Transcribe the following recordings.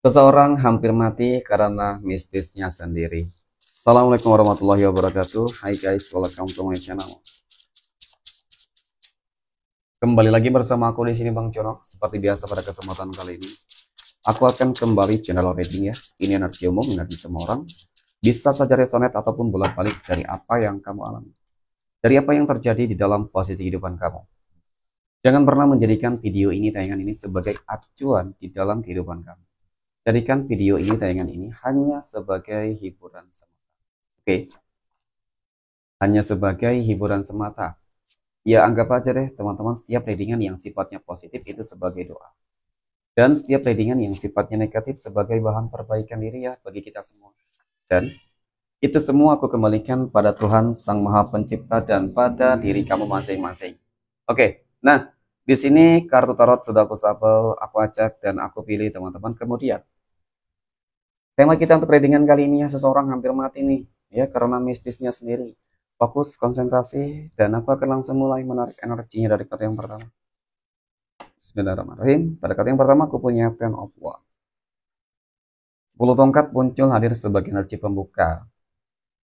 Seseorang hampir mati karena mistisnya sendiri. Assalamualaikum warahmatullahi wabarakatuh. Hai guys, welcome to my channel. Kembali lagi bersama aku di sini Bang Conok. Seperti biasa pada kesempatan kali ini, aku akan kembali channel reading ya. Ini energi umum, energi semua orang. Bisa saja resonate ataupun bolak-balik dari apa yang kamu alami. Dari apa yang terjadi di dalam posisi kehidupan kamu. Jangan pernah menjadikan video ini, tayangan ini sebagai acuan di dalam kehidupan kamu. Jadikan video ini, tayangan ini hanya sebagai hiburan semata. Oke, hanya sebagai hiburan semata. Ya anggap aja deh teman-teman, setiap readingan yang sifatnya positif itu sebagai doa. Dan setiap readingan yang sifatnya negatif sebagai bahan perbaikan diri ya bagi kita semua. Dan itu semua aku kembalikan pada Tuhan Sang Maha Pencipta dan pada diri kamu masing-masing. Oke, nah di sini kartu tarot sudah aku shuffle, aku acak dan aku pilih teman-teman. Kemudian tema kita untuk readingan kali ini ya, seseorang hampir mati nih ya karena mistisnya sendiri. Fokus, konsentrasi, dan aku akan langsung mulai menarik energinya dari kartu yang pertama. Bismillahirrahmanirrahim. Pada kartu yang pertama aku punya Ten of Wands. 10 tongkat muncul hadir sebagai energi pembuka.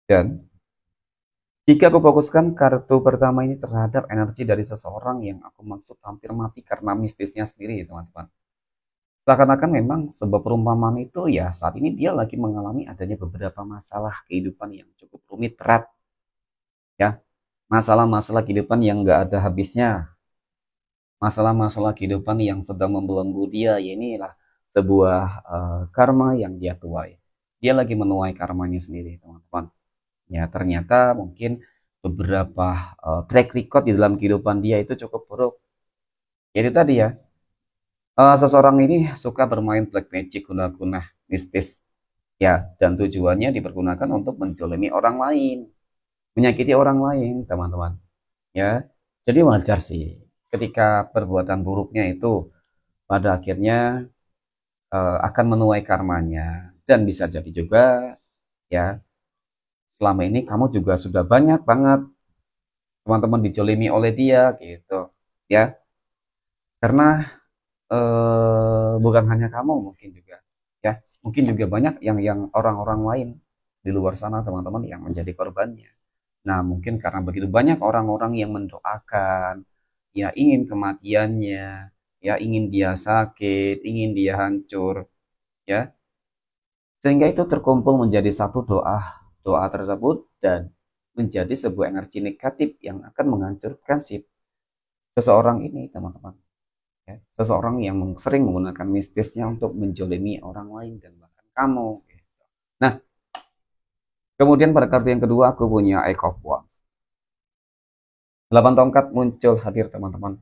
Dan jika aku fokuskan kartu pertama ini terhadap energi dari seseorang yang aku maksud hampir mati karena mistisnya sendiri teman-teman. Seakan-akan memang sebuah perumpamaan itu ya saat ini dia lagi mengalami adanya beberapa masalah kehidupan yang cukup rumit, berat. Ya, masalah-masalah kehidupan yang nggak ada habisnya, masalah-masalah kehidupan yang sedang membelenggu dia, ya inilah sebuah karma yang dia tuai. Dia lagi menuai karmanya sendiri, teman-teman. Ya, ternyata mungkin beberapa track record di dalam kehidupan dia itu cukup buruk. Jadi tadi ya, seseorang ini suka bermain black magic, guna-guna mistis. Ya, dan tujuannya dipergunakan untuk menzolimi orang lain, menyakiti orang lain, teman-teman. Ya, jadi wajar sih ketika perbuatan buruknya itu pada akhirnya akan menuai karmanya, dan bisa jadi juga ya selama ini kamu juga sudah banyak banget teman-teman dijolimi oleh dia gitu ya, karena bukan hanya kamu, mungkin juga ya, mungkin juga banyak yang orang-orang lain di luar sana teman-teman yang menjadi korbannya. Nah, mungkin karena begitu banyak orang-orang yang mendoakan, ya ingin kematiannya, ya ingin dia sakit, ingin dia hancur, ya. Sehingga itu terkumpul menjadi satu doa, doa tersebut dan menjadi sebuah energi negatif yang akan menghancurkan si seseorang ini, teman-teman. Ya. Seseorang yang sering menggunakan mistisnya untuk menjolimi orang lain dan bahkan kamu. Gitu. Nah, kemudian pada kartu yang kedua aku punya Eight of Wands. 8 tongkat muncul hadir teman-teman.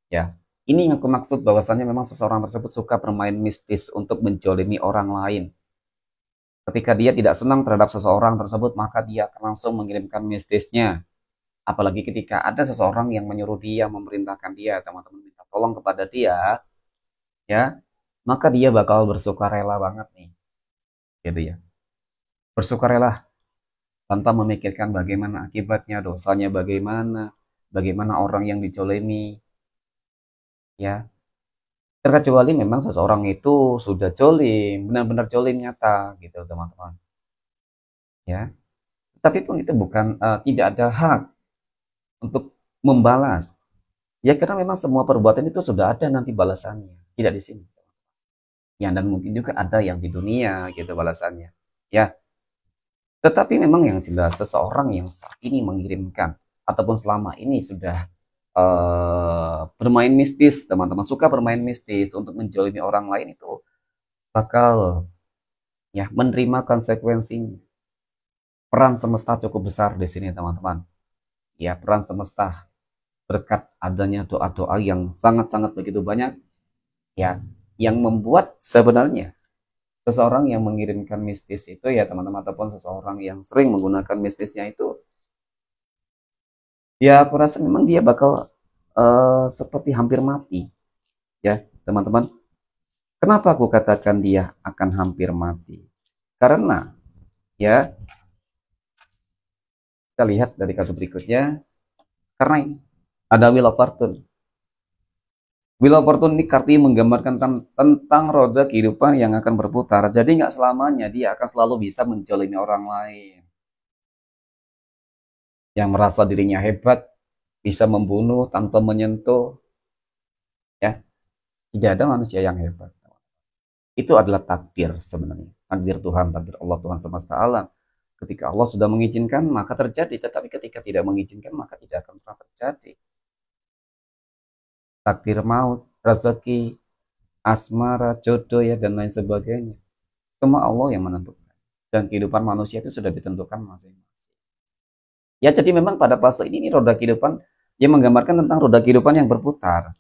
Ya, ini yang aku maksud bahwasannya memang seseorang tersebut suka bermain mistis untuk menjolimi orang lain. Ketika dia tidak senang terhadap seseorang tersebut, maka dia akan langsung mengirimkan mistisnya. Apalagi ketika ada seseorang yang menyuruh dia, memerintahkan dia, teman-teman minta tolong kepada dia, ya, maka dia bakal bersukarela banget nih, gitu ya. Bersukarela tanpa memikirkan bagaimana akibatnya, dosanya bagaimana, bagaimana orang yang dijolimi, ya. Terkecuali memang seseorang itu sudah jolim, benar-benar jolim nyata gitu teman-teman. Ya, tapi pun itu bukan tidak ada hak untuk membalas. Ya karena memang semua perbuatan itu sudah ada nanti balasannya, tidak di sini. Ya dan mungkin juga ada yang di dunia gitu balasannya. Ya, tetapi memang yang jelas seseorang yang saat ini mengirimkan ataupun selama ini sudah bermain mistis, teman-teman suka bermain mistis untuk menjolimi orang lain itu bakal ya menerima konsekuensinya. Peran semesta cukup besar di sini teman-teman. Ya, peran semesta berkat adanya doa-doa yang sangat-sangat begitu banyak ya, yang membuat sebenarnya seseorang yang mengirimkan mistis itu ya teman-teman, ataupun seseorang yang sering menggunakan mistisnya itu ya aku rasa memang dia bakal seperti hampir mati ya teman-teman. Kenapa aku katakan dia akan hampir mati? Karena ya kita lihat dari kartu berikutnya, karena ini ada Wheel of Fortune. Wheel of Fortune ini kartu menggambarkan tentang roda kehidupan yang akan berputar. Jadi nggak selamanya dia akan selalu bisa menjalani orang lain. Yang merasa dirinya hebat, bisa membunuh tanpa menyentuh. Ya, tidak ada manusia yang hebat. Itu adalah takdir sebenarnya. Takdir Tuhan, takdir Allah, Tuhan semesta alam. Ketika Allah sudah mengizinkan, maka terjadi. Tetapi ketika tidak mengizinkan, maka tidak akan pernah terjadi. Takdir maut, rezeki, asmara, jodoh ya dan lain sebagainya. Semua Allah yang menentukan. Dan kehidupan manusia itu sudah ditentukan masing-masing. Ya jadi memang pada fase ini roda kehidupan yang menggambarkan tentang roda kehidupan yang berputar.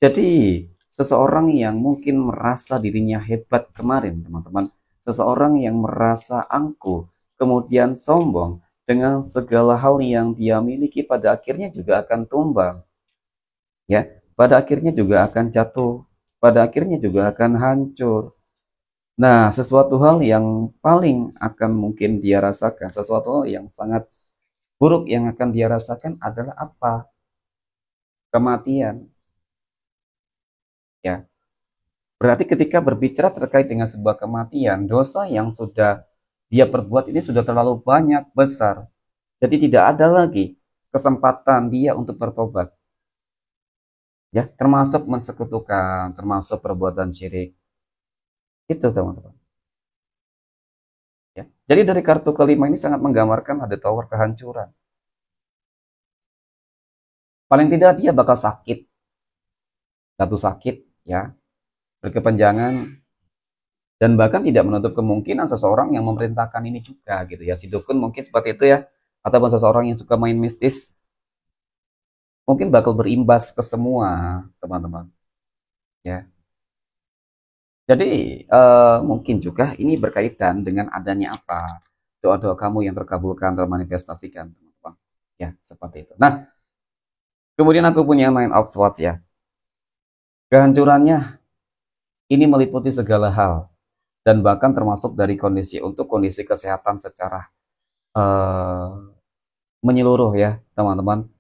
Jadi seseorang yang mungkin merasa dirinya hebat kemarin teman-teman. Seseorang yang merasa angkuh, kemudian sombong dengan segala hal yang dia miliki pada akhirnya juga akan tumbang. Ya, pada akhirnya juga akan jatuh, pada akhirnya juga akan hancur. Nah, sesuatu hal yang paling akan mungkin dia rasakan, sesuatu hal yang sangat buruk yang akan dia rasakan adalah apa? Kematian. Ya, berarti ketika berbicara terkait dengan sebuah kematian, dosa yang sudah dia perbuat ini sudah terlalu banyak, besar. Jadi tidak ada lagi kesempatan dia untuk bertobat. Ya, termasuk mensekutukan, termasuk perbuatan syirik. Itu teman-teman. Ya. Jadi dari kartu kelima ini sangat menggambarkan ada tower kehancuran. Paling tidak dia bakal sakit. Satu sakit, ya, berkepanjangan, dan bahkan tidak menutup kemungkinan seseorang yang memerintahkan ini juga gitu ya. Si dukun mungkin seperti itu ya, ataupun seseorang yang suka main mistis mungkin bakal berimbas ke semua teman-teman ya. Jadi mungkin juga ini berkaitan dengan adanya apa doa-doa kamu yang terkabulkan termanifestasikan teman-teman ya, seperti itu. Nah kemudian aku punya Nine of Swords ya. Kehancurannya ini meliputi segala hal dan bahkan termasuk dari kondisi untuk kondisi kesehatan secara uh, menyeluruh ya teman-teman.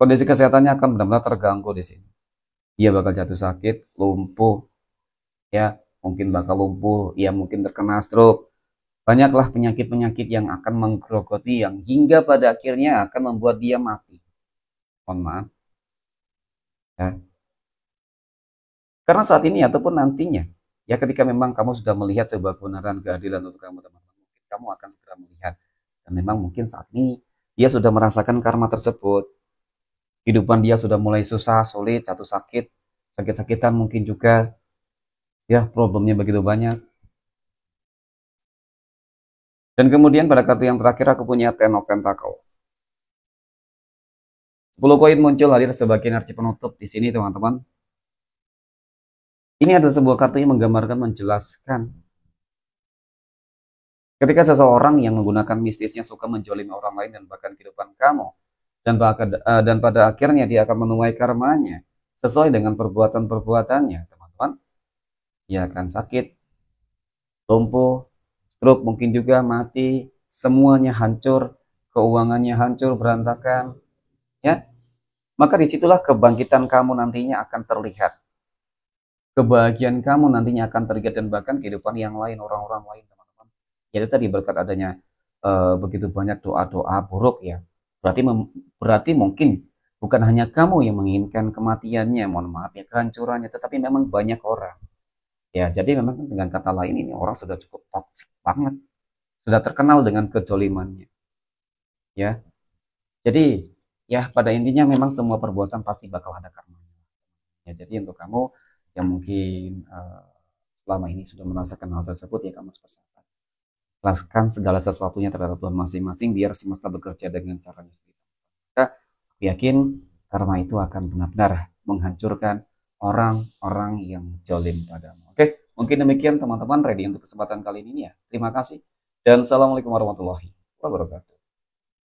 Kondisi kesehatannya akan benar-benar terganggu di sini. Dia bakal jatuh sakit, lumpuh, ya mungkin bakal lumpuh, ya mungkin terkena stroke. Banyaklah penyakit-penyakit yang akan menggerogoti yang hingga pada akhirnya akan membuat dia mati. Mohon maaf. Ya. Karena saat ini ataupun nantinya, ya ketika memang kamu sudah melihat sebuah kebenaran keadilan untuk kamu teman-teman, mungkin kamu akan segera melihat. Dan memang mungkin saat ini dia sudah merasakan karma tersebut. Kehidupan dia sudah mulai susah, sulit, jatuh sakit, sakit-sakitan mungkin juga. Ya, problemnya begitu banyak. Dan kemudian pada kartu yang terakhir aku punya Ten of Pentacles. 10 koin muncul hadir sebagai energi penutup di sini teman-teman. Ini adalah sebuah kartu yang menggambarkan, menjelaskan. Ketika seseorang yang menggunakan mistisnya suka menjolimi orang lain dan bahkan kehidupan kamu. Dan pada akhirnya dia akan menuai karmanya. Sesuai dengan perbuatan-perbuatannya teman-teman. Dia akan sakit, lumpuh, stroke mungkin juga mati, semuanya hancur, keuangannya hancur, berantakan, ya. Maka disitulah kebangkitan kamu nantinya akan terlihat. Kebahagiaan kamu nantinya akan terlihat dan bahkan kehidupan yang lain, orang-orang lain, teman-teman. Jadi tadi berkat adanya begitu banyak doa-doa buruk ya. Berarti mungkin bukan hanya kamu yang menginginkan kematiannya, mohon maaf ya, kehancurannya, tetapi memang banyak orang. Ya, jadi memang dengan kata lain ini orang sudah cukup toksik banget. Sudah terkenal dengan kejolimannya. Ya. Jadi, ya pada intinya memang semua perbuatan pasti bakal ada karmanya. Ya, jadi untuk kamu yang mungkin selama ini sudah merasakan hal tersebut ya kamu harus bersabar. Lakukan segala sesuatunya terhadap Tuhan masing-masing biar semesta bekerja dengan caranya sendiri. Maka aku yakin karma itu akan benar-benar menghancurkan orang-orang yang jolim padamu. Oke, mungkin demikian teman-teman ready untuk kesempatan kali ini ya. Terima kasih dan assalamualaikum warahmatullahi wabarakatuh.